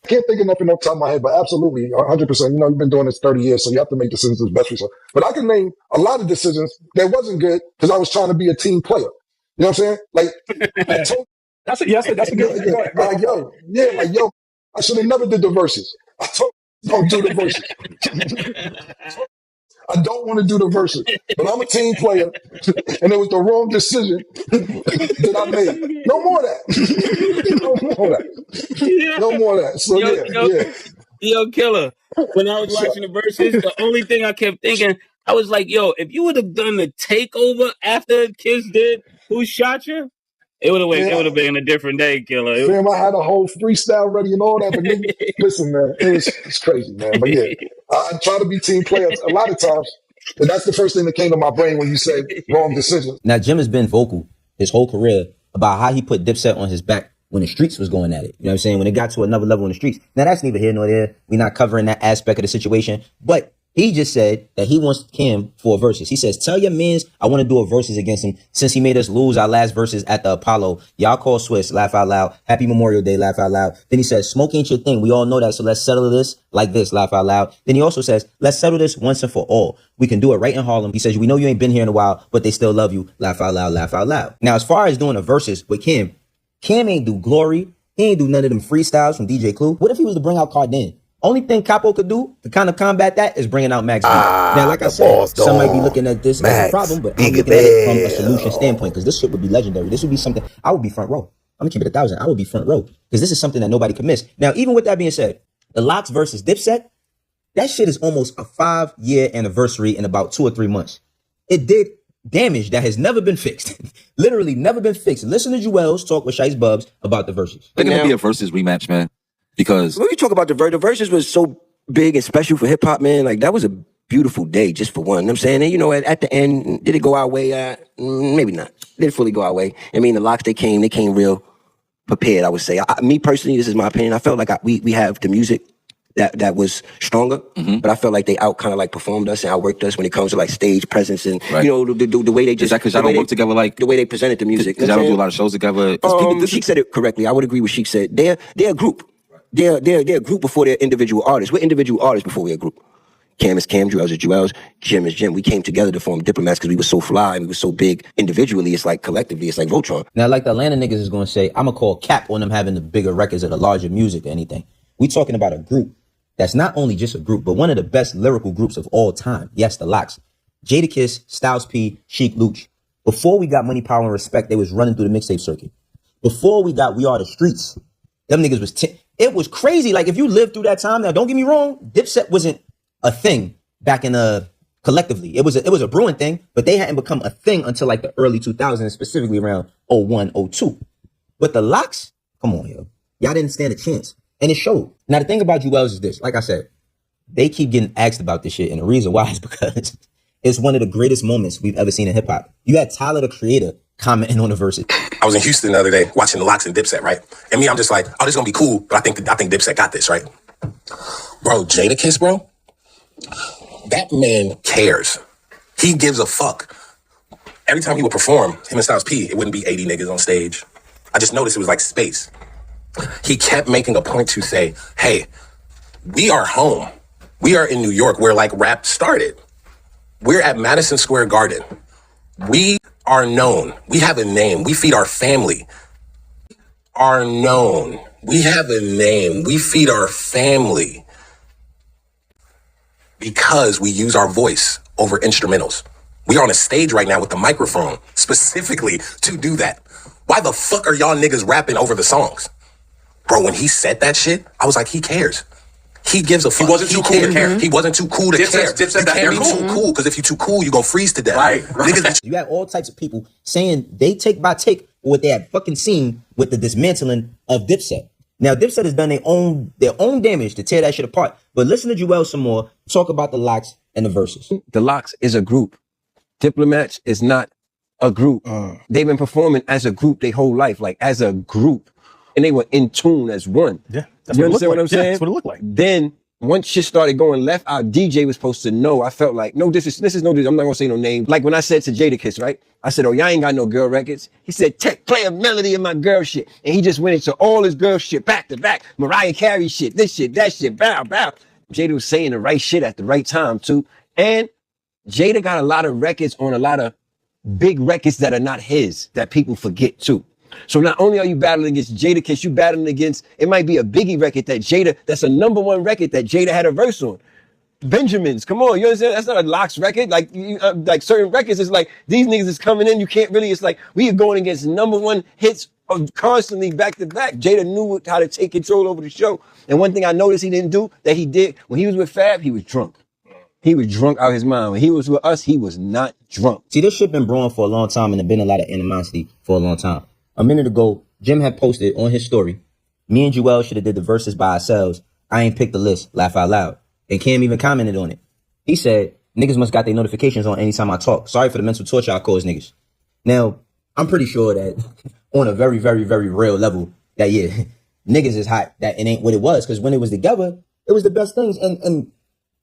can't think of nothing off the top of my head, but absolutely, 100%. You know, you've been doing this 30 years, so you have to make decisions that's best for yourself. But I can name a lot of decisions that wasn't good because I was trying to be a team player. You know what I'm saying? Like, I told that's a good one. like, yo, I should have never did the verses. I told you, don't do the verses. I don't want to do the verses, but I'm a team player, and it was the wrong decision that I made. No more of that. No more of that. No more of that. So Yo, Killer. When I was watching the verses, the only thing I kept thinking, I was like, yo, if you would have done the takeover after Kiss did Who Shot You, it would have been a different day, Killer. Damn, I had a whole freestyle ready and all that, but nigga, listen, man, it's crazy, man. But yeah, I try to be team players a lot of times, and that's the first thing that came to my brain when you said wrong decision. Now, Jim has been vocal his whole career about how he put Dipset on his back when the streets was going at it. You know what I'm saying? When it got to another level in the streets. Now, that's neither here nor there. We're not covering that aspect of the situation, but he just said that he wants Cam for a versus. He says, tell your mans I want to do a versus against him since he made us lose our last versus at the Apollo. Y'all call Swiss, laugh out loud. Happy Memorial Day, laugh out loud. Then he says, smoke ain't your thing. We all know that, so let's settle this like this, laugh out loud. Then he also says, let's settle this once and for all. We can do it right in Harlem. He says, we know you ain't been here in a while, but they still love you, laugh out loud, laugh out loud. Now, as far as doing a versus with Cam ain't do Glory. He ain't do none of them freestyles from DJ Clue. What if he was to bring out Cardin? Only thing Capo could do to kind of combat that is bringing out Max B. Now, like I said, some might be looking at this as a problem, but I'm looking at it from a solution standpoint because this shit would be legendary. This would be something I would be front row. I'm gonna keep it 1,000. I would be front row because this is something that nobody could miss. Now, even with that being said, the Lox versus Dipset, that shit is almost a 5-year anniversary in about 2 or 3 months. It did damage that has never been fixed. Literally never been fixed. Listen to JUELZ talk with Shice Bubs about the verses. They're gonna be a versus rematch, man. Because when you talk about the verses was so big and special for hip hop, man. Like that was a beautiful day just for one. You know what I'm saying? And you know, at the end, did it go our way? Maybe not. Didn't fully go our way. I mean, the Lox, they came real prepared, I would say. Me personally, this is my opinion. I felt like we have the music that was stronger, but I felt like they kind of like performed us and outworked us when it comes to like stage presence and you know the way they just. Is that because y'all don't work together like the way they presented the music? Because y'all don't do a lot of shows together. Sheik said it correctly. I would agree with Sheik said. They're a group. They're a group before they're individual artists. We're individual artists before we're a group. Cam is Cam, JUELZ is JUELZ, Jim is Jim. We came together to form Diplomats because we were so fly and we were so big individually. It's like collectively, it's like Voltron. Now, like the Atlanta niggas is going to say, I'm going to call cap on them having the bigger records or the larger music or anything. We talking about a group that's not only just a group, but one of the best lyrical groups of all time. Yes, the Lox. Jadakiss, Styles P, Sheek Louch. Before we got Money, Power, and Respect, they was running through the mixtape circuit. Before we got We Are the Streets, them niggas was... It was crazy. Like, if you lived through that time, now, don't get me wrong, Dipset wasn't a thing back in collectively. It was a brewing thing, but they hadn't become a thing until, like, the early 2000s, specifically around 01, 02. But the Lox, come on, yo. Y'all didn't stand a chance. And it showed. Now, the thing about JUELZ is this. Like I said, they keep getting asked about this shit, and the reason why is because it's one of the greatest moments we've ever seen in hip-hop. You had Tyler, the Creator, commenting on the verses. I was in Houston the other day watching the Lox and Dipset, right? And me, I'm just like, oh, this is gonna be cool, but I think Dipset got this, right? Bro, Jadakiss, bro, that man cares. He gives a fuck. Every time he would perform, him and Styles P, it wouldn't be 80 niggas on stage. I just noticed it was like space. He kept making a point to say, hey, we are home. We are in New York where like rap started. We're at Madison Square Garden. We are known. We have a name. We feed our family. Are known. We have a name. We feed our family because we use our voice over instrumentals. We are on a stage right now with the microphone specifically to do that. Why the fuck are y'all niggas rapping over the songs? Bro, when he said that shit, I was like, he cares. He gives a fuck. He wasn't too cool to care. He wasn't too cool to care. You can't be too cool, because if you're too cool, you're going to freeze to death. Right. Niggas, you had all types of people saying they take by take what they had fucking seen with the dismantling of Dipset. Now, Dipset has done their own damage to tear that shit apart. But listen to JUELZ some more, talk about the Lox and the verses. The Lox is a group. Diplomats is not a group. They've been performing as a group their whole life, like as a group. And they were in tune as one. Yeah. That's you what understand what I'm saying? That's what it looked like. Then once shit started going left, our DJ was supposed to know. I felt like, this is no, I'm not gonna say no name. Like when I said to Jadakiss, right? I said, oh, y'all ain't got no girl records. He said, Tech, play a melody of my girl shit. And he just went into all his girl shit, back to back. Mariah Carey shit, this shit, that shit, bow, bow. Jada was saying the right shit at the right time too. And Jada got a lot of records on a lot of big records that are not his, that people forget too. So not only are you battling against Jadakiss, you battling against, it might be a Biggie record that's a #1 record that Jada had a verse on. Benjamins, come on, you understand? That's not a Locks record. Like, like certain records, it's like, these niggas is coming in, you can't really, it's like, we are going against #1 hits constantly back to back. Jada knew how to take control over the show. And one thing I noticed he didn't do, that he did, when he was with Fab, he was drunk. He was drunk out his mind. When he was with us, he was not drunk. See, this shit been brewing for a long time, and there's been a lot of animosity for a long time. A minute ago, Jim had posted on his story, me and JUELZ should have did the verses by ourselves. I ain't picked the list, laugh out loud. And Cam even commented on it. He said, niggas must got their notifications on anytime I talk. Sorry for the mental torture I cause niggas. Now, I'm pretty sure that on a very, very, very real level, that yeah, niggas is hot, that it ain't what it was. Because when it was together, it was the best things. And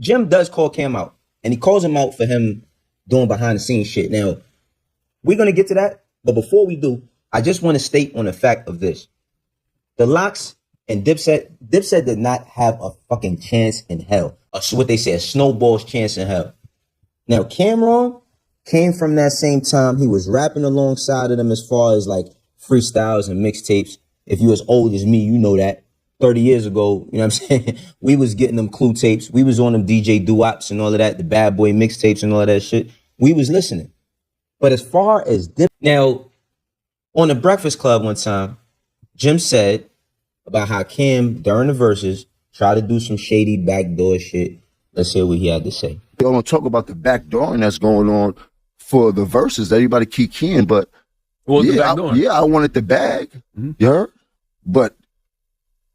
Jim does call Cam out. And he calls him out for him doing behind the scenes shit. Now, we're going to get to that. But before we do, I just want to state on the fact of this. The Locks and Dipset did not have a fucking chance in hell. What they say, a snowball's chance in hell. Now, Camron came from that same time. He was rapping alongside of them as far as like freestyles and mixtapes. If you as old as me, you know that. 30 years ago, you know what I'm saying? We was getting them Clue tapes. We was on them DJ doo-wops and all of that, the Bad Boy mixtapes and all of that shit. We was listening. But as far as now, on the Breakfast Club one time, Jim said about how Cam, during the verses, tried to do some shady backdoor shit. Let's hear what he had to say. Y'all don't talk about the backdooring that's going on for the verses. Everybody keep keying, but I wanted the bag. Mm-hmm. You heard? But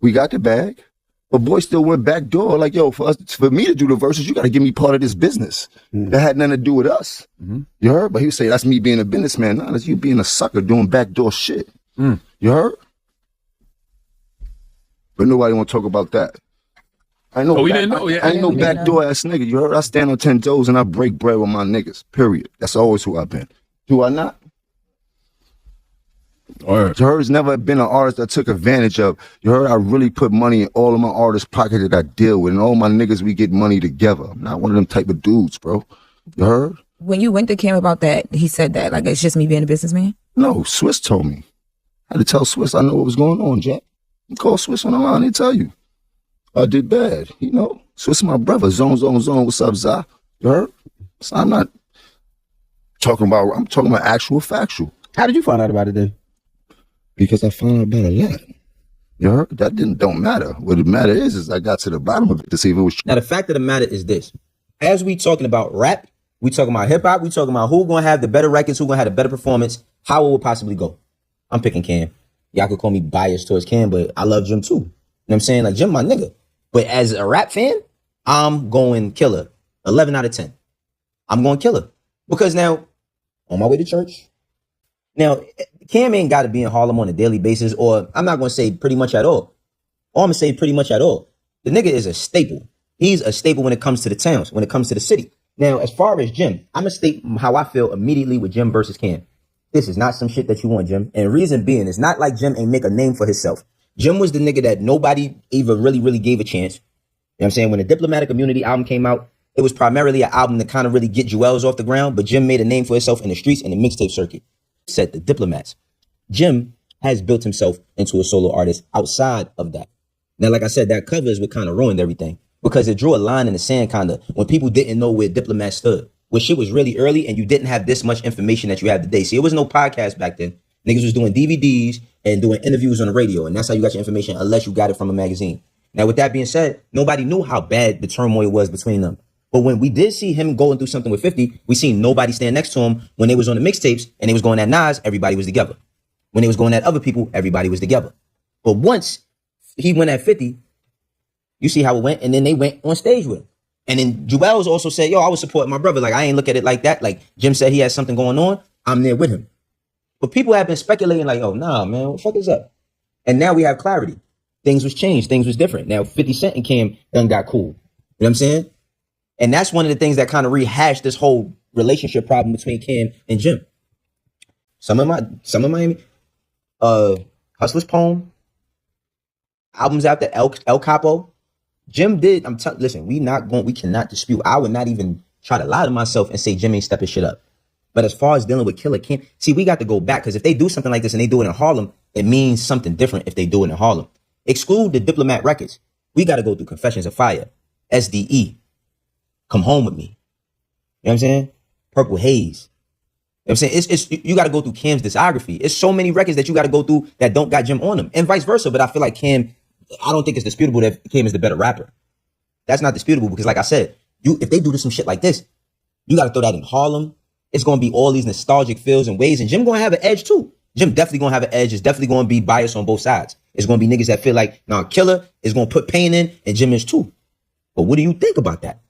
we got the bag. But boy still went backdoor. Like, yo, for me to do the verses, you got to give me part of this business. Mm-hmm. That had nothing to do with us. Mm-hmm. You heard? But he would say, that's me being a businessman. Nah, that's you being a sucker doing backdoor shit. Mm. You heard? But nobody want to talk about that. I know. We didn't know. Yeah, I ain't no backdoor ass nigga. You heard? I stand on 10 toes and I break bread with my niggas. Period. That's always who I've been. Do I not? You heard? It's never been an artist that took advantage of. You heard? I really put money in all of my artists' pockets that I deal with, and all my niggas, we get money together. I'm not one of them type of dudes, bro. You heard? When you went to Cam about that, he said that, like, it's just me being a businessman? No, Swiss told me. I had to tell Swiss I know what was going on, Jack. You call Swiss on the line, they tell you. I did bad, you know. Swiss my brother, zone. What's up, Zah? You heard? So I'm not talking about, I'm talking about actual factual. How did you find out about it then? Because I found out about a lot. You heard? That don't matter. What the matter is I got to the bottom of it to see if it was true. Now, the fact of the matter is this. As we talking about rap, we talking about hip hop, we talking about who gonna have the better records, who gonna have the better performance, how it will possibly go. I'm picking Cam. Y'all could call me biased towards Cam, but I love Jim too. You know what I'm saying? Like, Jim, my nigga. But as a rap fan, I'm going Killa. 11 out of 10. I'm going Killa. Because now, on my way to church, now, Cam ain't got to be in Harlem on a daily basis, or I'm not going to say pretty much at all. Or I'm going to say pretty much at all. The nigga is a staple. He's a staple when it comes to the towns, when it comes to the city. Now, as far as Jim, I'm going to state how I feel immediately with Jim versus Cam. This is not some shit that you want, Jim. And reason being, it's not like Jim ain't make a name for himself. Jim was the nigga that nobody even really gave a chance. You know what I'm saying? When the Diplomatic Immunity album came out, it was primarily an album to kind of really get JUELZ off the ground, but Jim made a name for himself in the streets and the mixtape circuit. Said the Diplomats. Jim has built himself into a solo artist outside of that. Now, like I said, that cover is what kind of ruined everything because it drew a line in the sand kind of when people didn't know where Diplomat stood. When shit was really early and you didn't have this much information that you have today. See, it was no podcast back then. Niggas was doing DVDs and doing interviews on the radio, and that's how you got your information unless you got it from a magazine. Now, with that being said, nobody knew how bad the turmoil was between them. But when we did see him going through something with 50, we seen nobody stand next to him. When they was on the mixtapes and they was going at Nas, everybody was together. When they was going at other people, everybody was together. But once he went at 50, you see how it went, and then they went on stage with him. And then JUELZ also said, yo, I was supporting my brother. Like, I ain't look at it like that. Like, Jim said he has something going on. I'm there with him. But people have been speculating like, oh, nah, man, what the fuck is up? And now we have clarity. things was changed, things was different. Now 50 Cent and Cam done got cool. You know what I'm saying? And that's one of the things that kind of rehashed this whole relationship problem between Cam and Jim. Some of Miami, Hustler's Poem, albums after El Capo. Jim did. Listen, we cannot dispute. I would not even try to lie to myself and say Jim ain't stepping shit up. But as far as dealing with Killa Cam, see, we got to go back, because if they do something like this and they do it in Harlem, it means something different if they do it in Harlem. Exclude the Diplomat records. We got to go through Confessions of Fire, SDE, Come Home With Me. You know what I'm saying? Purple Haze. You know what I'm saying? You got to go through Cam's discography. It's so many records that you got to go through that don't got Jim on them, and vice versa. But I feel like Cam, I don't think it's disputable that Cam is the better rapper. That's not disputable, because like I said, if they do some shit like this, you got to throw that in Harlem. It's going to be all these nostalgic feels and ways, and Jim going to have an edge too. Jim definitely going to have an edge. It's definitely going to be biased on both sides. It's going to be niggas that feel like, Killa is going to put pain in, and Jim is too. But what do you think about that?